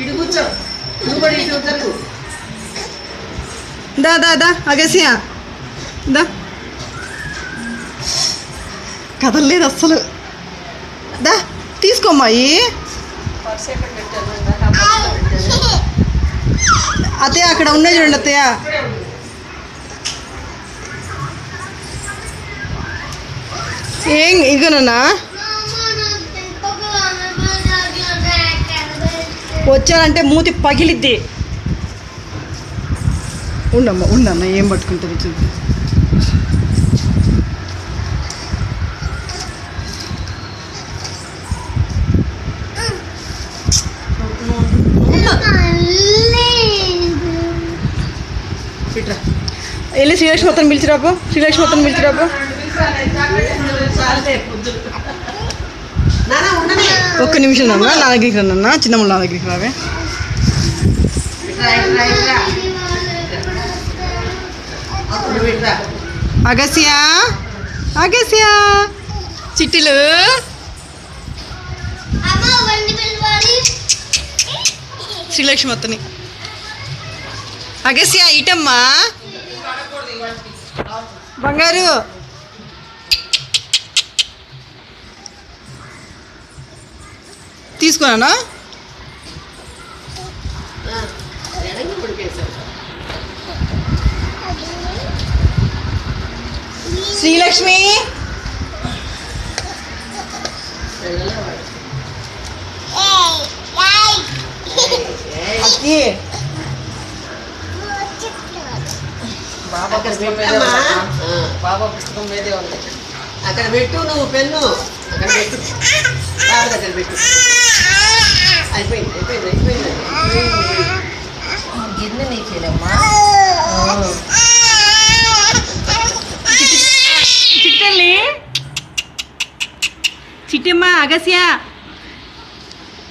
ఇటు కూర్చో, నువ్వు కూడా ఇటు వద్దకు. దా దా దా అగస్యా దా, కదలలేదు అస్సలు. దా తీసుకోమ్మాయి. అత్తయ్య అక్కడ ఉన్నాయి చూడండి అత్తయ్య. ఏం ఇగోనన్నా వచ్చానంటే మూతి పగిలిద్ది. ఉండమ్మా ఉండన్న, ఏం పట్టుకుంటుంది చూద్దాం. వెళ్ళి శ్రీలక్ష్మి మొత్తం పిలిచిరాపో, శ్రీలక్ష్మి మొత్తం పిలిచిరాపో. ఒక్క నిమిషం అన్న, నా దగ్గరికి రన్నా, చిన్నమ్మ నా దగ్గరికి రావే. అగస్యా అగస్యా చిట్టిలు శ్రీలక్ష్మి మొత్తని. అగస్యా ఇటమ్మా బంగారు. తీసుకున్నానా శ్రీలక్ష్మి. బాబా పుస్తకం మీదే ఉంది. అక్కడ పెట్టు, నువ్వు పెన్ను అక్కడ పెట్టు, బాబా దగ్గర పెట్టు. అయిపోయింది అయిపోయింది అయిపోయింది. గిన్నె నీకేనమ్మా. చిట్టల్లి చిట్టమ్మ అగస్యా